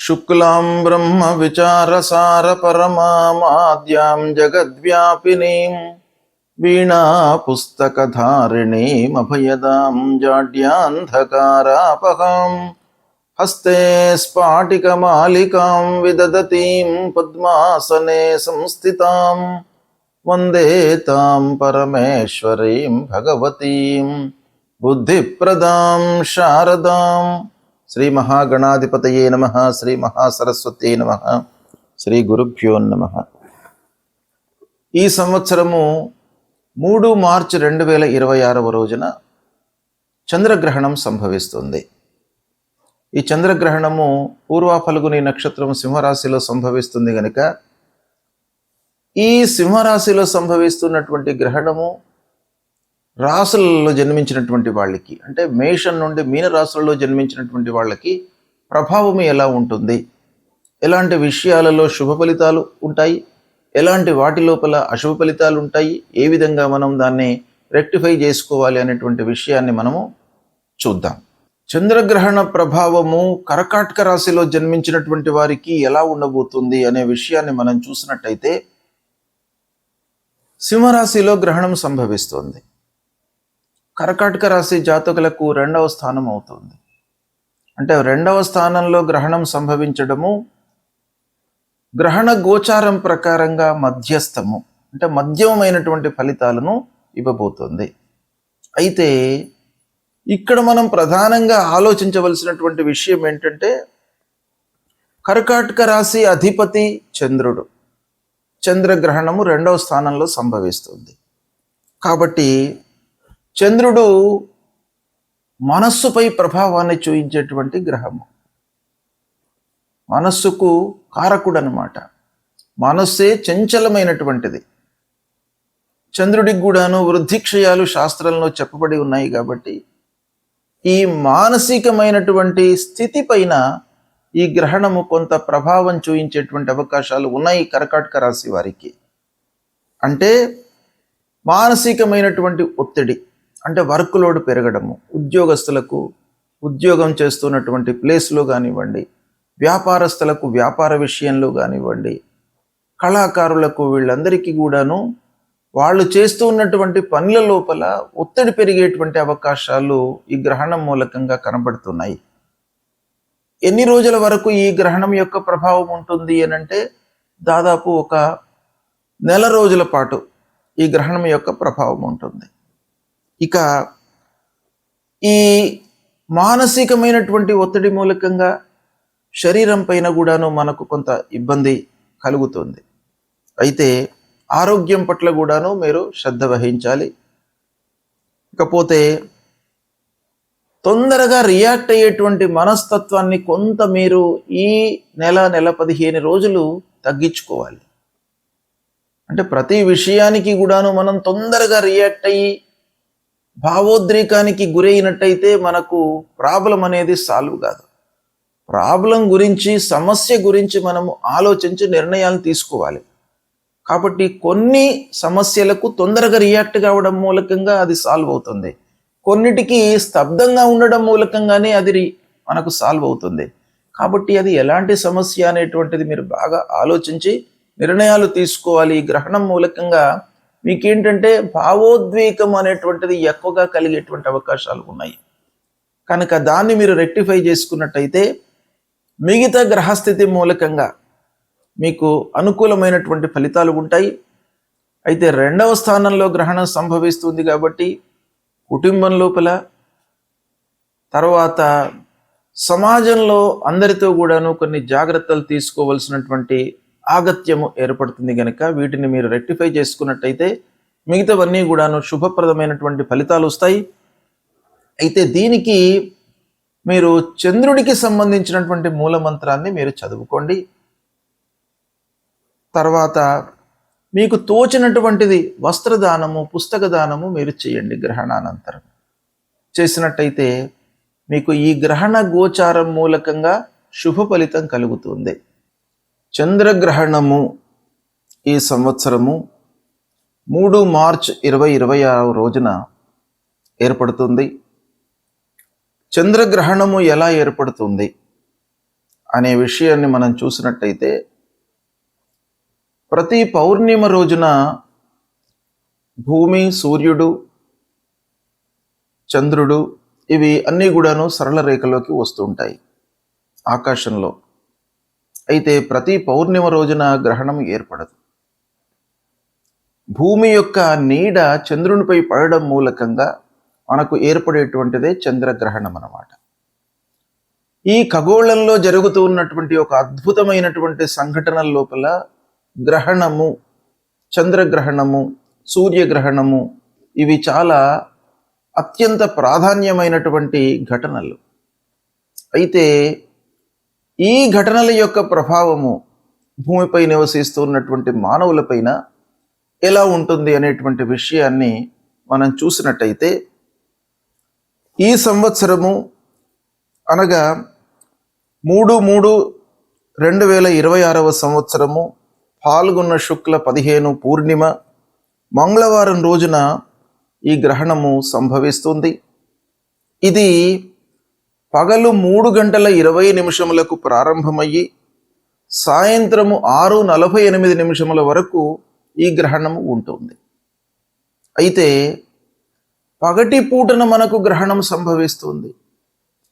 శుక్లాం బ్రహ్మ విచారసార పరమాద్యాం జగద్వ్యాపినీం వీణా పుస్తకధారిణీం అభయదాం జాడ్యాంధకారాపహాం హస్తే స్ఫాటికమాలికాం విదదతీం పద్మాసనే సంస్థితాం వందే తాం పరమేశ్వరీం భగవతీం బుద్ధిప్రదాం శారదాం. శ్రీ మహాగణాధిపతయే నమః. శ్రీ మహాసరస్వత్యై నమః. శ్రీ గురుభ్యో నమః. ఈ సంవత్సరము 3 మార్చి 2026 రోజున చంద్రగ్రహణం సంభవిస్తుంది. ఈ చంద్రగ్రహణము పూర్వ ఫల్గుని నక్షత్రం సింహరాశిలో సంభవిస్తుంది గనుక ఈ సింహరాశిలో సంభవిస్తున్నటువంటి గ్రహణము రాశులలో జన్మించినటువంటి వాళ్ళకి, అంటే మేషం నుండి మీన రాశులలో జన్మించినటువంటి వాళ్ళకి ప్రభావం ఎలా ఉంటుంది, ఎలాంటి విషయాలలో శుభ ఫలితాలు ఉంటాయి, ఎలాంటి వాటి లోపల అశుభ ఫలితాలు ఉంటాయి, ఏ విధంగా మనం దాన్ని రెక్టిఫై చేసుకోవాలి అనేటువంటి విషయాన్ని మనము చూద్దాం. చంద్రగ్రహణ ప్రభావము కర్కాటక రాశిలో జన్మించినటువంటి వారికి ఎలా ఉండబోతుంది అనే విషయాన్ని మనం చూసినట్టయితే, సింహరాశిలో గ్రహణం సంభవిస్తుంది. కర్కాటక రాశి జాతకులకు 2వ స్థానం అవుతుంది. అంటే 2వ స్థానంలో గ్రహణం సంభవించడము గ్రహణ గోచారం ప్రకారంగా మధ్యస్థము, అంటే మధ్యమైనటువంటి ఫలితాలను ఇవ్వబోతుంది. అయితే ఇక్కడ మనం ప్రధానంగా ఆలోచించవలసినటువంటి విషయం ఏంటంటే, కర్కాటక రాశి అధిపతి చంద్రుడు. చంద్రగ్రహణము 2వ స్థానంలో సంభవిస్తుంది. కాబట్టి చంద్రుడు మనస్సుపై ప్రభావాన్ని చూపించేటువంటి గ్రహము, మనస్సుకు కారకుడు అన్నమాట. మనస్సే చంచలమైనటువంటిది. చంద్రుడికి కూడాను వృద్ధిక్షయాలు శాస్త్రంలో చెప్పబడి ఉన్నాయి. కాబట్టి ఈ మానసికమైనటువంటి స్థితి పైన ఈ గ్రహణము కొంత ప్రభావం చూపించేటువంటి అవకాశాలు ఉన్నాయి కర్కాటక రాశి వారికి. అంటే మానసికమైనటువంటి ఒత్తిడి, అంటే వర్క్ లోడ్ పెరగడము, ఉద్యోగస్తులకు ఉద్యోగం చేస్తున్నటువంటి ప్లేస్లో కానివ్వండి, వ్యాపారస్తులకు వ్యాపార విషయంలో కానివ్వండి, కళాకారులకు, వీళ్ళందరికీ కూడాను వాళ్ళు చేస్తూ ఉన్నటువంటి పనుల లోపల ఒత్తిడి పెరిగేటువంటి అవకాశాలు ఈ గ్రహణం మూలకంగా కనబడుతున్నాయి. ఎన్ని రోజుల వరకు ఈ గ్రహణం యొక్క ప్రభావం ఉంటుంది అనంటే, దాదాపు ఒక 1 నెల రోజుల పాటు ఈ గ్రహణం యొక్క ప్రభావం ఉంటుంది. ఇక ఈ మానసికమైనటువంటి ఒత్తిడి మూలకంగా శరీరం పైన కూడాను మనకు కొంత ఇబ్బంది కలుగుతుంది. అయితే ఆరోగ్యం పట్ల కూడాను మీరు శ్రద్ధ వహించాలి. ఇకపోతే తొందరగా రియాక్ట్ అయ్యేటువంటి మనస్తత్వాన్ని కొంత మీరు ఈ నెల 15 రోజులు తగ్గించుకోవాలి. అంటే ప్రతి విషయానికి కూడాను మనం తొందరగా రియాక్ట్ అయ్యి భావోద్రేకానికి గురైనట్టయితే మనకు ప్రాబ్లం అనేది సాల్వ్ కాదు. ప్రాబ్లం గురించి, సమస్య గురించి మనము ఆలోచించి నిర్ణయాలు తీసుకోవాలి. కాబట్టి కొన్ని సమస్యలకు తొందరగా రియాక్ట్ కావడం మూలకంగా అది సాల్వ్ అవుతుంది. కొన్నిటికి స్తబ్దంగా ఉండడం మూలకంగానే అది మనకు సాల్వ్ అవుతుంది. కాబట్టి అది ఎలాంటి సమస్య అనేటువంటిది మీరు బాగా ఆలోచించి నిర్ణయాలు తీసుకోవాలి. ఈ గ్రహణం మూలకంగా మీకేంటంటే భావోద్వేగం అనేటువంటిది ఎక్కువగా కలిగేటువంటి అవకాశాలు ఉన్నాయి. కనుక దాన్ని మీరు రెక్టిఫై చేసుకున్నట్టయితే మిగతా గ్రహస్థితి మూలకంగా మీకు అనుకూలమైనటువంటి ఫలితాలు ఉంటాయి. అయితే 2వ స్థానంలో గ్రహణం సంభవిస్తుంది కాబట్టి కుటుంబం లోపల, తర్వాత సమాజంలో అందరితో కూడాను కొన్ని జాగ్రత్తలు తీసుకోవలసినటువంటి ఆగత్యము ఏర్పడుతుంది. కనుక వీటిని మీరు రెక్టిఫై చేసుకున్నట్టయితే మిగతావన్నీ కూడాను శుభప్రదమైనటువంటి ఫలితాలు వస్తాయి. అయితే దీనికి మీరు చంద్రుడికి సంబంధించినటువంటి మూలమంత్రాన్ని మీరు చదువుకోండి. తర్వాత మీకు తోచినటువంటిది వస్త్రదానము, పుస్తక దానము మీరు చేయండి. గ్రహణానంతరం చేసినట్టయితే మీకు ఈ గ్రహణ గోచారం మూలకంగా శుభ ఫలితం కలుగుతుంది. చంద్రగ్రహణము ఈ సంవత్సరము 3 మార్చి 2026 రోజున ఏర్పడుతుంది. చంద్రగ్రహణము ఎలా ఏర్పడుతుంది అనే విషయాన్ని మనం చూసినట్టయితే, ప్రతి పౌర్ణిమ రోజున భూమి, సూర్యుడు, చంద్రుడు ఇవి అన్నీ కూడాను సరళ రేఖలోకి వస్తూ ఉంటాయి ఆకాశంలో. అయితే ప్రతి పౌర్ణిమ రోజున గ్రహణం ఏర్పడదు. భూమి యొక్క నీడ చంద్రునిపై పడడం మూలకంగా మనకు ఏర్పడేటువంటిదే చంద్రగ్రహణం అన్నమాట. ఈ ఖగోళంలో జరుగుతూ ఉన్నటువంటి ఒక అద్భుతమైనటువంటి సంఘటనల లోపల గ్రహణము, చంద్రగ్రహణము, సూర్యగ్రహణము ఇవి చాలా అత్యంత ప్రాధాన్యమైనటువంటి ఘటనలు. అయితే ఈ ఘటనల యొక్క ప్రభావము భూమిపై నివసిస్తూ ఉన్నటువంటి మానవులపైన ఎలా ఉంటుంది అనేటువంటి విషయాన్ని మనం చూసినట్టయితే, ఈ సంవత్సరము అనగా 3/3/2026 సంవత్సరము పాల్గొన్న శుక్ల 15 పూర్ణిమ మంగళవారం రోజున ఈ గ్రహణము సంభవిస్తుంది. ఇది పగలు 3:20 ప్రారంభమయ్యి సాయంత్రము 6:48 వరకు ఈ గ్రహణము ఉంటుంది. అయితే పగటి పూటన మనకు గ్రహణం సంభవిస్తుంది.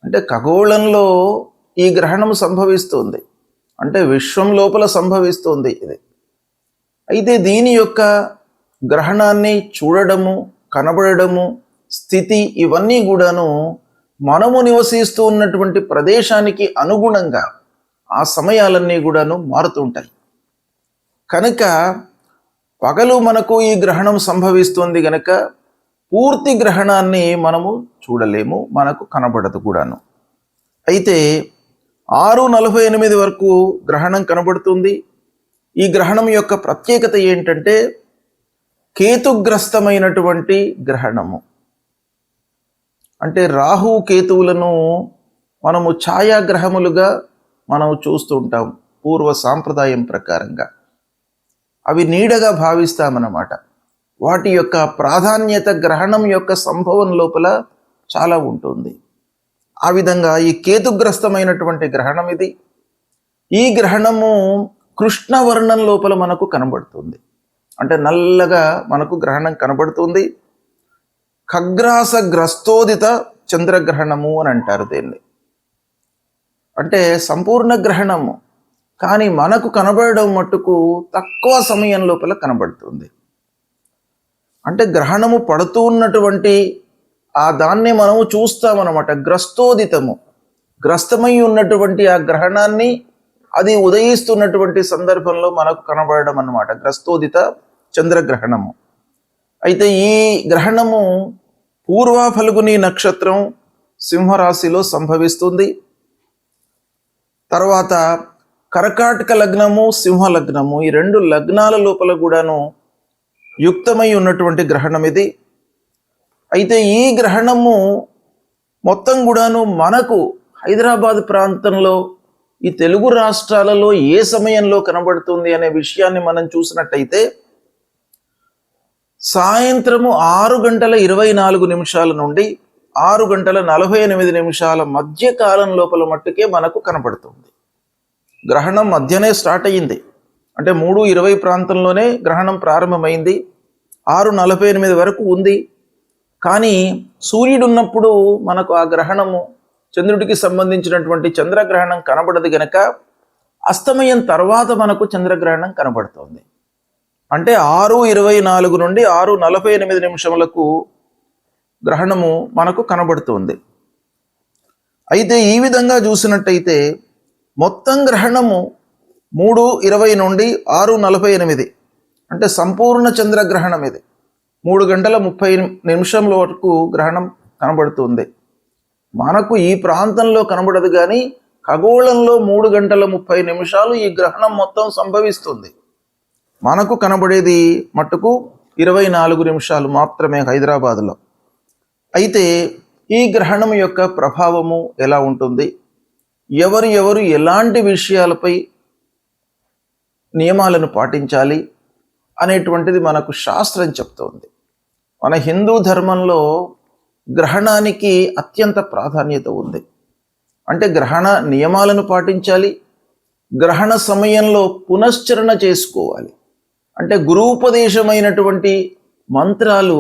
అంటే ఖగోళంలో ఈ గ్రహణం సంభవిస్తుంది, అంటే విశ్వం లోపల సంభవిస్తుంది ఇది. అయితే దీని యొక్క గ్రహణాన్ని చూడడము, కనబడము, స్థితి ఇవన్నీ కూడాను మనము నివసిస్తూ ఉన్నటువంటి ప్రదేశానికి అనుగుణంగా ఆ సమయాలన్నీ కూడాను మారుతుంటాయి. కనుక పగలు మనకు ఈ గ్రహణం సంభవిస్తుంది గనక పూర్తి గ్రహణాన్ని మనము చూడలేము, మనకు కనబడదు కూడాను. అయితే 6:48 వరకు గ్రహణం కనబడుతుంది. ఈ గ్రహణం యొక్క ప్రత్యేకత ఏంటంటే కేతుగ్రస్తమైనటువంటి గ్రహణము. అంటే రాహు కేతువులను మనము ఛాయాగ్రహములుగా మనం చూస్తూ ఉంటాం పూర్వ సాంప్రదాయం ప్రకారంగా. అవి నీడగా భావిస్తామన్నమాట. వాటి యొక్క ప్రాధాన్యత గ్రహణం యొక్క సంభవం లోపల చాలా ఉంటుంది. ఆ విధంగా ఈ కేతుగ్రస్తమైనటువంటి గ్రహణం ఇది. ఈ గ్రహణము కృష్ణవర్ణం లోపల మనకు కనబడుతుంది. అంటే నల్లగా మనకు గ్రహణం కనబడుతుంది. ఖగ్రాస గ్రస్తోదిత చంద్రగ్రహణము అని అంటారు దీన్ని. అంటే సంపూర్ణ గ్రహణము, కానీ మనకు కనబడడం మట్టుకు తక్కువ సమయం లోపల కనబడుతుంది. అంటే గ్రహణము పడుతూ ఉన్నటువంటి ఆ దాన్ని మనము చూస్తామన్నమాట. గ్రస్తోదితము, గ్రస్తమై ఉన్నటువంటి ఆ గ్రహణాన్ని అది ఉదయిస్తున్నటువంటి సందర్భంలో మనకు కనబడడం అన్నమాట గ్రస్తోదిత చంద్రగ్రహణము. అయితే ఈ గ్రహణము పూర్వ ఫల్గుని నక్షత్రం సింహరాశిలో సంభవిస్తుంది. తర్వాత కర్కాటక లగ్నము, సింహ లగ్నము, ఈ 2 లగ్నాల లోపల కూడాను యుక్తమై ఉన్నటువంటి గ్రహణం ఇది. అయితే ఈ గ్రహణము మొత్తం కూడాను మనకు హైదరాబాద్ ప్రాంతంలో ఈ తెలుగు రాష్ట్రాలలో ఏ సమయంలో కనబడుతుంది అనే విషయాన్ని మనం చూసినట్టయితే సాయంత్రము 6:24 నుండి 6:48 మధ్య కాలం లోపల మట్టుకే మనకు కనబడుతుంది. గ్రహణం మధ్యనే స్టార్ట్ అయ్యింది. అంటే 3:20 ప్రాంతంలోనే గ్రహణం ప్రారంభమైంది, 6:48 వరకు ఉంది. కానీ సూర్యుడు ఉన్నప్పుడు మనకు ఆ గ్రహణము, చంద్రుడికి సంబంధించినటువంటి చంద్రగ్రహణం కనబడదు గనక అస్తమయం తర్వాత మనకు చంద్రగ్రహణం కనబడుతుంది. అంటే 6:24 నుండి 6:48 గ్రహణము మనకు కనబడుతుంది. అయితే ఈ విధంగా చూసినట్టయితే మొత్తం గ్రహణము 3:20 నుండి 6:48 అంటే సంపూర్ణ చంద్రగ్రహణం ఇది. 3:30 వరకు గ్రహణం కనబడుతుంది. మనకు ఈ ప్రాంతంలో కనబడదు, కానీ ఖగోళంలో 3:30 ఈ గ్రహణం మొత్తం సంభవిస్తుంది. మనకు కనబడేది మట్టుకు 24 నిమిషాలు మాత్రమే హైదరాబాద్లో. అయితే ఈ గ్రహణం యొక్క ప్రభావము ఎలా ఉంటుంది, ఎవరు ఎలాంటి విషయాలపై నియమాలను పాటించాలి అనేటువంటిది మనకు శాస్త్రం చెప్తోంది. మన హిందూ ధర్మంలో గ్రహణానికి అత్యంత ప్రాధాన్యత ఉంది. అంటే గ్రహణ నియమాలను పాటించాలి. గ్రహణ సమయంలో పునశ్చరణ చేసుకోవాలి. అంటే గురూపదేశమైనటువంటి మంత్రాలు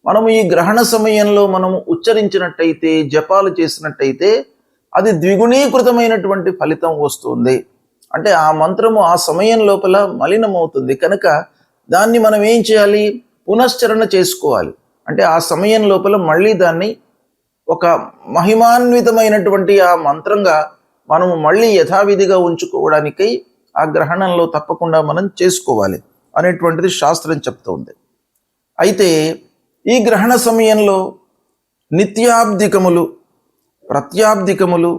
మనము ఈ గ్రహణ సమయంలో మనము ఉచ్చరించినట్టయితే, జపాలు చేసినట్టయితే అది ద్విగుణీకృతమైనటువంటి ఫలితం వస్తుంది. అంటే ఆ మంత్రము ఆ సమయం లోపల మలినమవుతుంది కనుక దాన్ని మనం ఏం చేయాలి? పునశ్చరణ చేసుకోవాలి. అంటే ఆ సమయం లోపల మళ్ళీ దాన్ని ఒక మహిమాన్వితమైనటువంటి ఆ మంత్రంగా మనము మళ్ళీ యథావిధిగా ఉంచుకోవడానికై ఆ గ్రహణంలో తప్పకుండా మనం చేసుకోవాలి అనేటువంటిది శాస్త్రం చెప్తోంది. అయితే ఈ గ్రహణ సమయంలో నిత్యాబ్దికములు, ప్రత్యాబ్దికములు,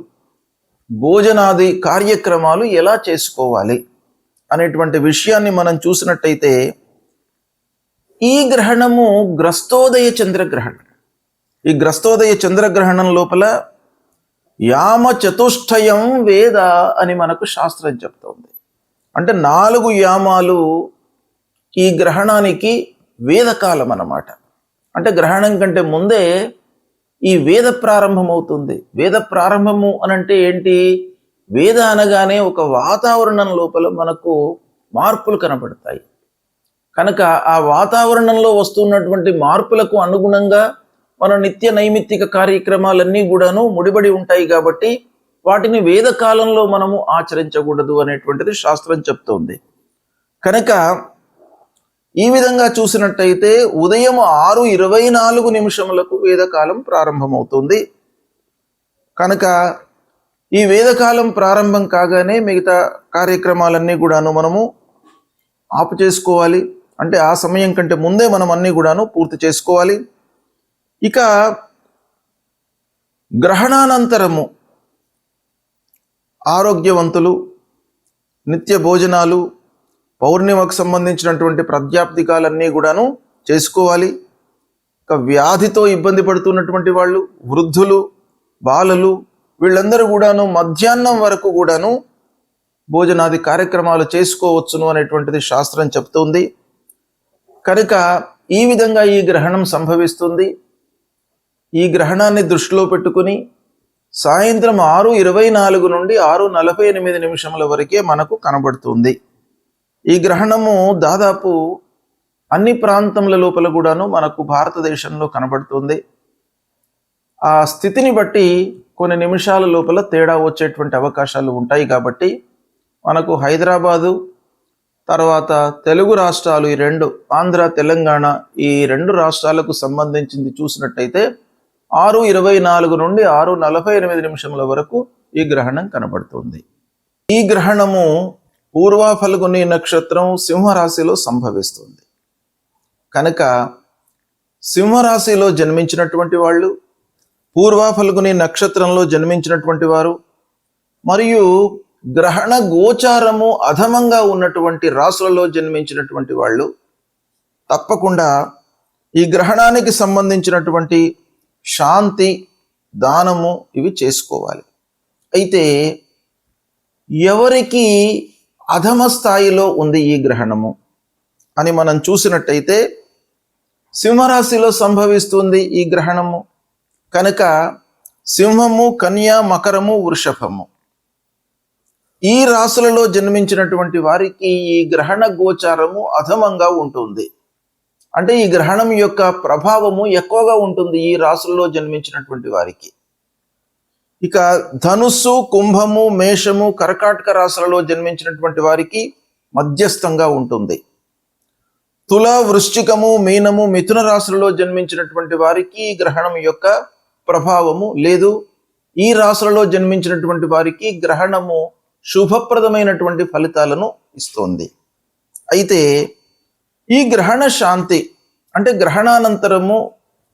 భోజనాది కార్యక్రమాలు ఎలా చేసుకోవాలి అనేటువంటి విషయాన్ని మనం చూసినట్టయితే ఈ గ్రహణము గ్రస్తోదయ చంద్రగ్రహణం. ఈ గ్రస్తోదయ చంద్రగ్రహణం లోపల యామ చతుష్టయం వేద అని మనకు శాస్త్రం చెప్తోంది. అంటే 4 యామాలు ఈ గ్రహణానికి వేదకాలం అన్నమాట. అంటే గ్రహణం కంటే ముందే ఈ వేద ప్రారంభం అవుతుంది. వేద ప్రారంభము అనంటే ఏంటి? వేద అనగానే ఒక వాతావరణం లోపల మనకు మార్పులు కనబడతాయి. కనుక ఆ వాతావరణంలో వస్తున్నటువంటి మార్పులకు అనుగుణంగా మన నిత్య నైమిత్తిక కార్యక్రమాలన్నీ కూడాను ముడిపడి ఉంటాయి కాబట్టి వాటిని వేదకాలంలో మనము ఆచరించకూడదు అనేటువంటిది శాస్త్రం చెప్తోంది. కనుక ఈ విధంగా చూసినట్టయితే ఉదయం 6:24 వేదకాలం ప్రారంభమవుతుంది. కనుక ఈ వేదకాలం ప్రారంభం కాగానే మిగతా కార్యక్రమాలన్నీ కూడాను మనము ఆపు చేసుకోవాలి. అంటే ఆ సమయం కంటే ముందే మనం అన్నీ కూడాను పూర్తి చేసుకోవాలి. ఇక గ్రహణానంతరము ఆరోగ్యవంతులు, నిత్య భోజనాలు, పౌర్ణిమకు సంబంధించినటువంటి ప్రాత్యాప్తికాలన్నీ కూడాను చేసుకోవాలి. ఇక వ్యాధితో ఇబ్బంది పడుతున్నటువంటి వాళ్ళు, వృద్ధులు, బాలలు వీళ్ళందరూ కూడాను మధ్యాహ్నం వరకు కూడాను భోజనాది కార్యక్రమాలు చేసుకోవచ్చును అనేటువంటిది శాస్త్రం చెప్తుంది. కనుక ఈ విధంగా ఈ గ్రహణం సంభవిస్తుంది. ఈ గ్రహణాన్ని దృష్టిలో పెట్టుకుని సాయంత్రం 6:24 నుండి 6:48 వరకే మనకు కనబడుతుంది. ఈ గ్రహణము దాదాపు అన్ని ప్రాంతముల లోపల కూడాను మనకు భారతదేశంలో కనబడుతుంది. ఆ స్థితిని బట్టి కొన్ని నిమిషాల లోపల తేడా వచ్చేటువంటి అవకాశాలు ఉంటాయి. కాబట్టి మనకు హైదరాబాదు తర్వాత తెలుగు రాష్ట్రాలు ఈ 2 ఆంధ్ర, తెలంగాణ ఈ 2 రాష్ట్రాలకు సంబంధించింది చూసినట్టయితే 6:24 నుండి 6:48 వరకు ఈ గ్రహణం కనబడుతుంది. ఈ గ్రహణము పూర్వ ఫల్గుని నక్షత్రం సింహరాశిలో సంభవిస్తుంది. కనుక సింహరాశిలో జన్మించినటువంటి వాళ్ళు, పూర్వ ఫల్గుని నక్షత్రంలో జన్మించినటువంటి వారు మరియు గ్రహణ గోచారము అధమంగా ఉన్నటువంటి రాశులలో జన్మించినటువంటి వాళ్ళు తప్పకుండా ఈ గ్రహణానికి సంబంధించినటువంటి శాంతి, దానము ఇవి చేసుకోవాలి. అయితే ఎవరికి అధమ స్థాయిలో ఉంది ఈ గ్రహణము అని మనం చూసినట్టయితే సింహరాశిలో సంభవిస్తుంది ఈ గ్రహణము. కనుక సింహము, కన్య, మకరము, వృషభము ఈ రాశులలో జన్మించినటువంటి వారికి ఈ గ్రహణ గోచారము అధమంగా ఉంటుంది. అంటే ఈ గ్రహణం యొక్క ప్రభావము ఎక్కువగా ఉంటుంది ఈ రాశులలో జన్మించినటువంటి వారికి. ఇక ధనుస్సు, కుంభము, మేషము, కర్కాటక రాశులలో జన్మించినటువంటి వారికి మధ్యస్థంగా ఉంటుంది. తుల, వృశ్చికము, మీనము, మిథున రాశులలో జన్మించినటువంటి వారికి గ్రహణం యొక్క ప్రభావము లేదు. ఈ రాశులలో జన్మించినటువంటి వారికి గ్రహణము శుభప్రదమైనటువంటి ఫలితాలను ఇస్తోంది. అయితే ఈ గ్రహణ శాంతి అంటే గ్రహణానంతరము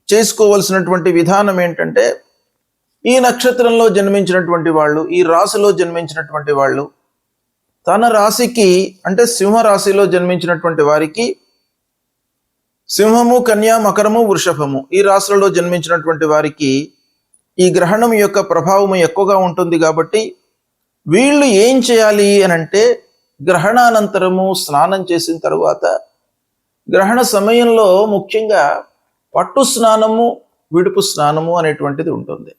చేసుకోవలసినటువంటి విధానం ఏంటంటే, ఈ నక్షత్రంలో జన్మించినటువంటి వాళ్ళు, ఈ రాశిలో జన్మించినటువంటి వాళ్ళు తన రాశికి అంటే సింహరాశిలో జన్మించినటువంటి వారికి సింహము, కన్య, మకరము, వృషభము ఈ రాశులలో జన్మించినటువంటి వారికి ఈ గ్రహణం యొక్క ప్రభావము ఎక్కువగా ఉంటుంది. కాబట్టి వీళ్ళు ఏం చేయాలి అని అంటే, గ్రహణానంతరము స్నానం చేసిన తరువాత గ్రహణ సమయంలో ముఖ్యంగా పట్టు స్నానము, విడుపు స్నానము అనేటువంటిది ఉంటుంది.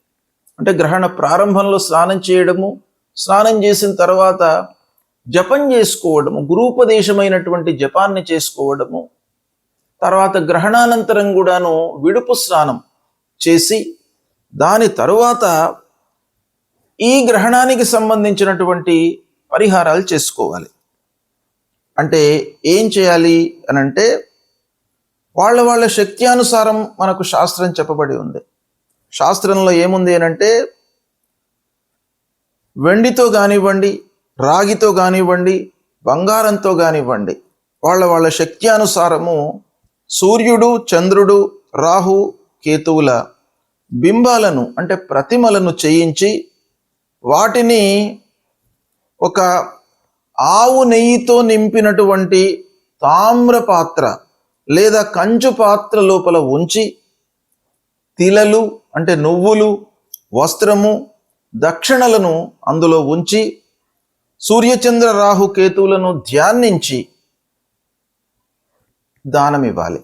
అంటే గ్రహణ ప్రారంభంలో స్నానం చేయడము, స్నానం చేసిన తర్వాత జపం చేసుకోవడము, గురూపదేశమైనటువంటి జపాన్ని చేసుకోవడము, తర్వాత గ్రహణానంతరం కూడాను విడుపు స్నానం చేసి దాని తరువాత ఈ గ్రహణానికి సంబంధించినటువంటి పరిహారాలు చేసుకోవాలి. అంటే ఏం చేయాలి అని అంటే, వాళ్ళ శక్త్యానుసారం మనకు శాస్త్రం చెప్పబడి ఉంది. శాస్త్రంలో ఏముంది అని అంటే, వెండితో కానివ్వండి, రాగితో కానివ్వండి, బంగారంతో కానివ్వండి, వాళ్ళ శక్త్యానుసారము సూర్యుడు, చంద్రుడు, రాహు, కేతువుల బింబాలను అంటే ప్రతిమలను చేయించి వాటిని ఒక ఆవు నెయ్యితో నింపినటువంటి తామ్ర పాత్ర లేదా కంచు పాత్ర లోపల ఉంచి తిలలు అంటే నువ్వులు, వస్త్రము, దక్షిణలను అందులో ఉంచి సూర్యచంద్ర రాహు కేతువులను ధ్యానించి దానం ఇవ్వాలి.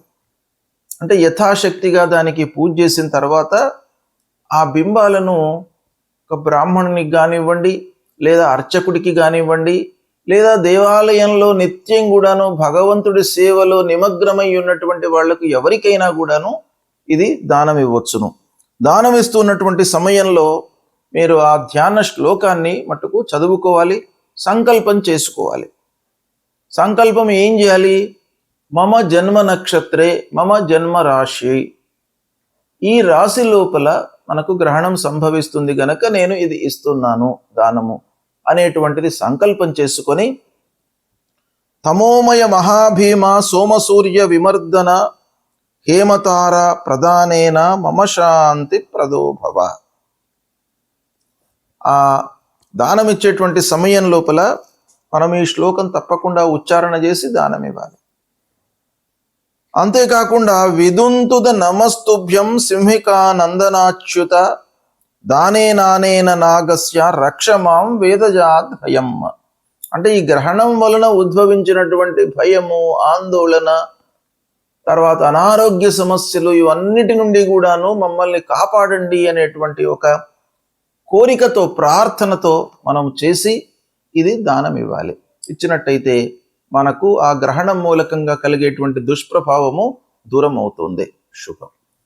అంటే యథాశక్తిగా దానికి పూజ చేసిన తర్వాత ఆ బింబాలను ఒక బ్రాహ్మణునికి కానివ్వండి, లేదా అర్చకుడికి కానివ్వండి, లేదా దేవాలయంలో నిత్యం కూడాను భగవంతుడి సేవలో నిమగ్నమై ఉన్నటువంటి వాళ్లకు ఎవరికైనా కూడాను ఇది దానం ఇవ్వచ్చును. దానం ఇస్తున్నటువంటి సమయంలో మీరు ఆ ధ్యాన శ్లోకాన్ని మట్టుకు చదువుకోవాలి, సంకల్పం చేసుకోవాలి. సంకల్పం ఏం చేయాలి? మమ జన్మ నక్షత్రే మమ జన్మ రాశి, ఈ రాశి లోపల మనకు గ్రహణం సంభవిస్తుంది గనక నేను ఇది ఇస్తున్నాను దానము అనేటువంటిది సంకల్పం చేసుకొని, తమోమయ మహాభీమ సోమసూర్య విమర్దన హేమతార ప్రధానేన మమ శాంతి ప్రదోభవ. ఆ దానం ఇచ్చేటువంటి సమయం లోపల మనం ఈ శ్లోకం తప్పకుండా ఉచ్చారణ చేసి దానం ఇవ్వాలి. అంతేకాకుండా విదుంతుద నమస్తుభ్యం సింహికా నందనాచ్యుత దానే నానేన నాగస్య రక్షమాం వేదజాత్ భయం. అంటే ఈ గ్రహణం వలన ఉద్భవించినటువంటి భయము, ఆందోళన, తర్వాత అనారోగ్య సమస్యలు, ఇవన్నిటి నుండి కూడాను మమ్మల్ని కాపాడండి అనేటువంటి ఒక కోరికతో, ప్రార్థనతో మనం చేసి ఇది దానం ఇవ్వాలి. ఇచ్చినట్టయితే మనకు ఆ గ్రహణం మూలకంగా కలిగేటువంటి దుష్ప్రభావము దూరం అవుతుంది. శుభం.